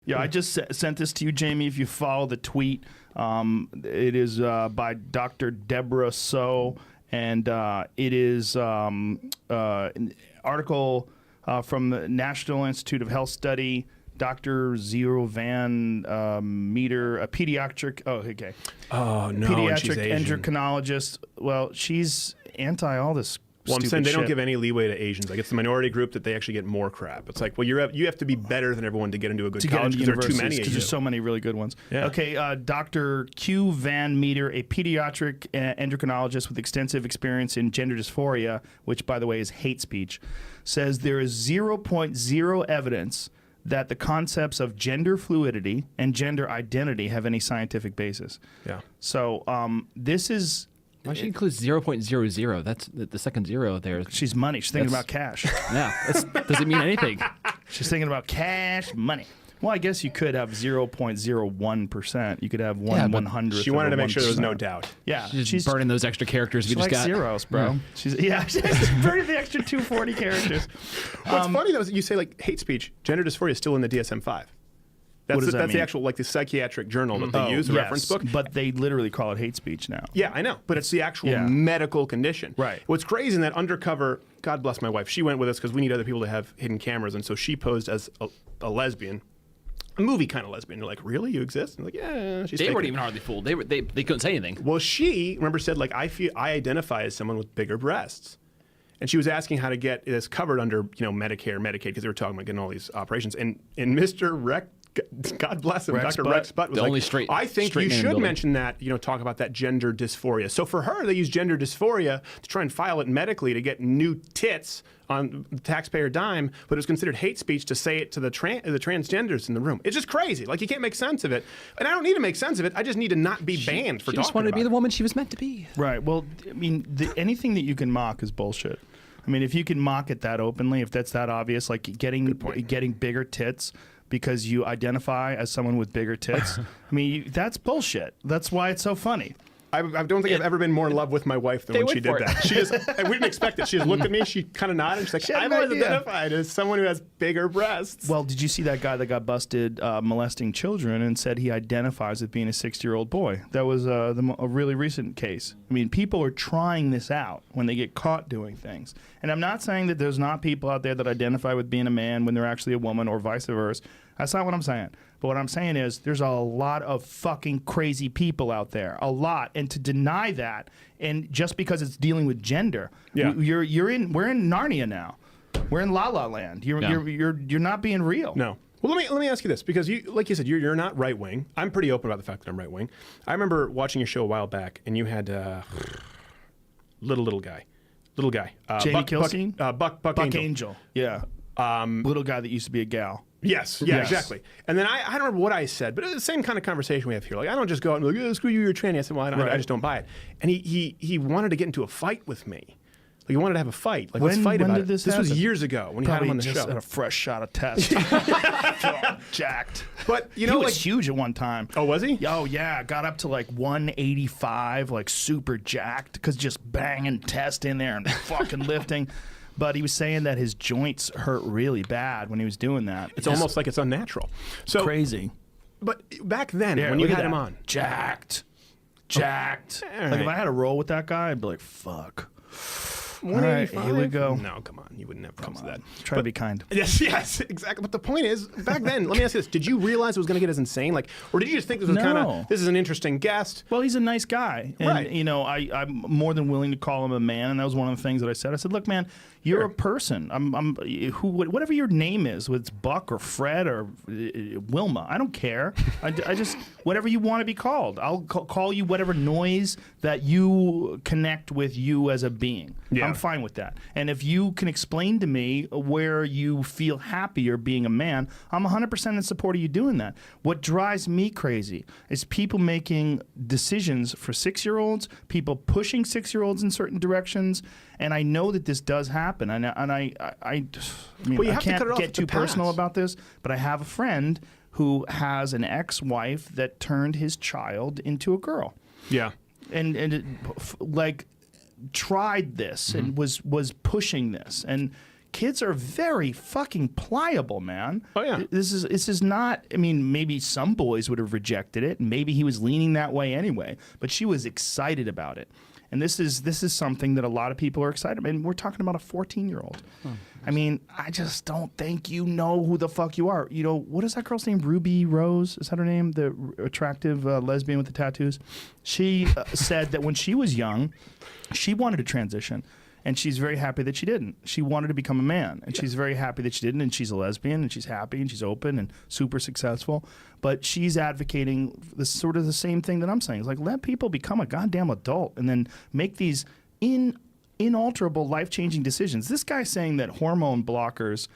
Yeah, I just sent this to you, Jamie. If you follow the tweet, it is by Dr. Deborah So, and it is an article from the National Institute of Health Study. Dr. Zero Van Meter, a pediatric. Oh, okay. Oh no, pediatric endocrinologist. Well, she's anti all this. Well, I'm saying they don't shit. give any leeway to Asians. Like, it's the minority group that they actually get more crap. It's like, well, you have to be better than everyone to get into a good college because there are too many of you. Because there's so many really good ones. Yeah. Okay, Dr. Q Van Meter, a pediatric endocrinologist with extensive experience in gender dysphoria, which, by the way, is hate speech, says there is 0.0 evidence that the concepts of gender fluidity and gender identity have any scientific basis. Yeah. So this is... Why she includes 0.00? That's the second zero there. She's money. She's thinking about cash. Yeah, does it mean anything? She's thinking about cash, money. Well, I guess you could have 0.01%. You could have 1/100th. She wanted to make sure there was 1%. no doubt. Yeah, She's burning those extra characters we She's just like got. zeros, bro. Yeah. She's burning the extra 240 characters. What's funny though is that you say like hate speech, gender dysphoria is still in the DSM-5. What does that that's mean? the actual like the psychiatric journal that they use, the reference book. But they literally call it hate speech now. Yeah, I know, but it's the actual Yeah. medical condition. Right. What's crazy in that undercover, God bless my wife, she went with us because we need other people to have hidden cameras, and so she posed as a lesbian, a movie kind of lesbian. They're like, really, you exist? And like, yeah, she's. They weren't faking even it. hardly fooled. They couldn't say anything. Well, she remember said like I identify as someone with bigger breasts. And she was asking how to get this covered under, Medicare, Medicaid, because they were talking about getting all these operations. And Mr. God bless him, Rex Dr. Butt. Rex Butt was The like, only straight- I think straight you man in the should building. mention that, talk about that gender dysphoria. So for her, they use gender dysphoria to try and file it medically to get new tits on the taxpayer dime, but it was considered hate speech to say it to the transgenders in the room. It's just crazy. Like, you can't make sense of it. And I don't need to make sense of it. I just need to not be banned for She talking just wanted to be about the woman she was meant to be. Right. Well, I mean, anything that you can mock is bullshit. I mean, if you can mock it that openly, if that's that obvious, like getting bigger tits because you identify as someone with bigger tits, I mean, that's bullshit. That's why it's so funny. I don't think I've ever been more in love with my wife than when went she did for it. that. She just, and we didn't expect it. She just looked at me, she kind of nodded, and she's like, She had I've an always idea. identified as someone who has bigger breasts. Well, did you see that guy that got busted molesting children and said he identifies as being a 60-year-old boy? That was a really recent case. I mean, people are trying this out when they get caught doing things. And I'm not saying that there's not people out there that identify with being a man when they're actually a woman or vice versa. That's not what I'm saying. But what I'm saying is there's a lot of fucking crazy people out there. A lot. And to deny that, and just because it's dealing with gender, Yeah. we're in Narnia now. We're in La La Land. You're not being real. No. Well, let me ask you this, because you, like you said, you're not right wing. I'm pretty open about the fact that I'm right wing. I remember watching your show a while back, and you had little guy, Jamie Kilstein? Buck Angel. Yeah. Little guy that used to be a gal. Yes, exactly. And then I don't remember what I said, but it was the same kind of conversation we have here. Like, I don't just go out and be like, oh, screw you, you're a tranny. I said, well, I just don't buy it. And he wanted to get into a fight with me. Like, he wanted to have a fight. Like, let's fight about did it. this was happen? years ago when you had Probably him on the just show. had a fresh shot of test. Jacked. But, He was huge at one time. Oh, was he? Oh, yeah. Got up to like 185, like super jacked, because just banging test in there and fucking lifting. But he was saying that his joints hurt really bad when he was doing that. It's almost like it's unnatural. So crazy. But back then, Yeah, when you look at had him that. on. Jacked. All Like, right. if I had a roll with that guy, I'd be like, fuck. All right, here we go. No, come on. You wouldn't have problems with that. Try to be kind. Yes, exactly. But the point is, back then, let me ask you this. Did you realize it was going to get as insane? Like, or did you just think this was kind No. of, this is an interesting guest? Well, he's a nice guy. And, Right. I'm more than willing to call him a man. And that was one of the things that I said. I said, look, man, you're a person. Whatever your name is, whether it's Buck or Fred or Wilma, I don't care. I just, whatever you want to be called. I'll call you whatever noise that you connect with you as a being. Yeah. I'm fine with that. And if you can explain to me where you feel happier being a man, I'm 100% in support of you doing that. What drives me crazy is people making decisions for 6-year-olds, people pushing 6-year-olds in certain directions, and I know that this does happen. And I mean, Well, you I have to cut can't it off get at the too personal pass. about this, but I have a friend who has an ex-wife that turned his child into a girl. Yeah. And it, like tried this and was pushing this, and kids are very fucking pliable, man. Oh, yeah. This is not, I mean, maybe some boys would have rejected it, and maybe he was leaning that way anyway, but she was excited about it. And this is something that a lot of people are excited about. And we're talking about a 14-year-old. I mean, I just don't think you know who the fuck you are. You know, what is that girl's name? Ruby Rose? Is that her name? The attractive lesbian with the tattoos? She said that when she was young, she wanted to transition. And she's very happy that she didn't. She wanted to become a man, and she's very happy that she didn't. And she's a lesbian, and she's happy, and she's open, and super successful. But she's advocating this sort of the same thing that I'm saying. It's like, let people become a goddamn adult, and then make these inalterable, life-changing decisions. This guy's saying that hormone blockers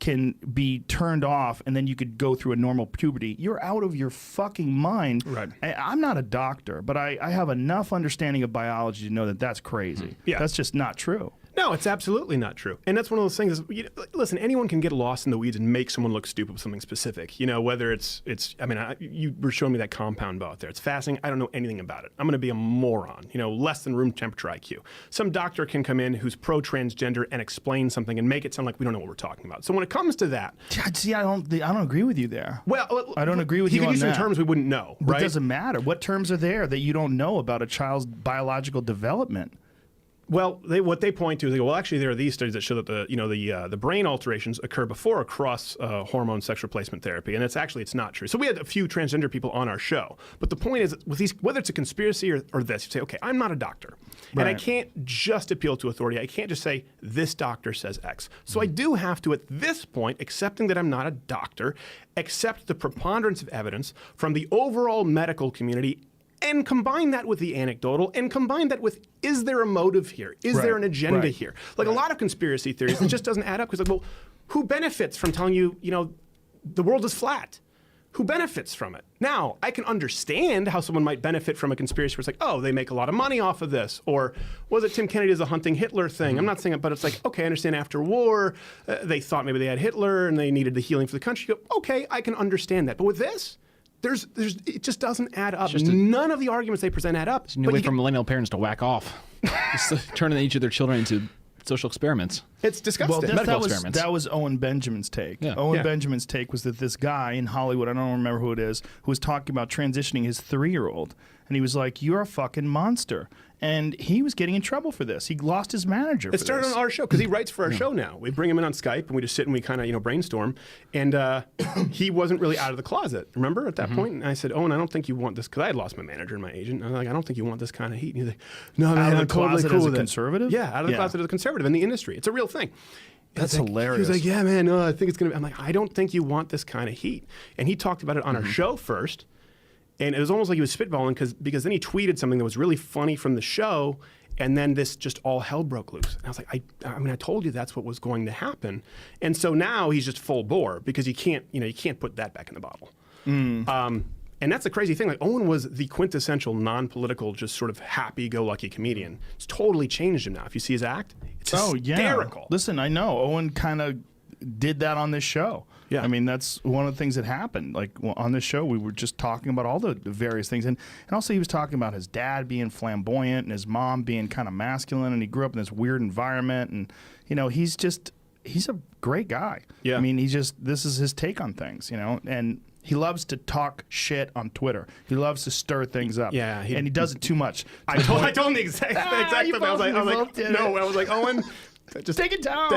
can be turned off and then you could go through a normal puberty. You're out of your fucking mind. Right. I'm not a doctor, but I have enough understanding of biology to know that that's crazy. Yeah. That's just not true. No, it's absolutely not true. And that's one of those things. Listen, anyone can get lost in the weeds and make someone look stupid with something specific. You know, whether it's. I mean, you were showing me that compound bow out there. It's fascinating. I don't know anything about it. I'm going to be a moron. You know, less than room temperature IQ. Some doctor can come in who's pro-transgender and explain something and make it sound like we don't know what we're talking about. So when it comes to that, see, I don't agree with you there. Well, I don't agree with you on could use that. some terms we wouldn't know. But right? it doesn't matter. What terms are there that you don't know about a child's biological development? Well, what they point to is they go, well, actually, there are these studies that show that the brain alterations occur before a cross hormone sex replacement therapy, and it's not true. So we had a few transgender people on our show, but the point is, with these, whether it's a conspiracy or this, you say, okay, I'm not a doctor, and I can't just appeal to authority. I can't just say this doctor says X. So I do have to, at this point, accepting that I'm not a doctor, accept the preponderance of evidence from the overall medical community. And combine that with the anecdotal, and combine that with, is there a motive here? Is there an agenda here? Like a lot of conspiracy theories, it just doesn't add up. Because, like, well, who benefits from telling you, the world is flat? Who benefits from it? Now, I can understand how someone might benefit from a conspiracy where it's like, oh, they make a lot of money off of this. Or was it Tim Kennedy as a hunting Hitler thing? I'm not saying it, but it's like, okay, I understand after war, they thought maybe they had Hitler and they needed the healing for the country. You go, okay, I can understand that. But with this, it just doesn't add up. None of the arguments they present add up. It's a new way for millennial parents to whack off. Just turning each of their children into social experiments. It's disgusting. Well, experiments. that was Owen Benjamin's take. Yeah. Owen Benjamin's take was that this guy in Hollywood, I don't remember who it is, who was talking about transitioning his 3-year-old. And he was like, you're a fucking monster. And he was getting in trouble for this. He lost his manager for this. It started on our show, because he writes for our show now. We bring him in on Skype, and we just sit and we kind of, brainstorm. And he wasn't really out of the closet, remember, at that point? And I said, Owen, I don't think you want this, because I had lost my manager and my agent. And I was like, I don't think you want this kind of heat. And he's like, no, man, I'm totally cool with it. Conservative? Yeah, out of the closet as a conservative in the industry. It's a real thing. That's hilarious. He was like, yeah, man, no, I think it's going to be. I'm like, I don't think you want this kind of heat. And he talked about it on our show first. And it was almost like he was spitballing because then he tweeted something that was really funny from the show, and then this just all hell broke loose. And I was like, I told you that's what was going to happen. And so now he's just full bore because you can't put that back in the bottle. And that's the crazy thing. Like, Owen was the quintessential non-political, just sort of happy-go-lucky comedian. It's totally changed him now. If you see his act, it's hysterical. Yeah. Listen, I know Owen kind of did that on this show. Yeah. I mean, that's one of the things that happened. Like, on this show, we were just talking about all the various things. And also he was talking about his dad being flamboyant and his mom being kind of masculine, and he grew up in this weird environment. And, he's a great guy. Yeah. I mean, this is his take on things, and he loves to talk shit on Twitter. He loves to stir things up. Yeah. And he does it too much. I told him the exact thing. I was like, Owen, just take it down.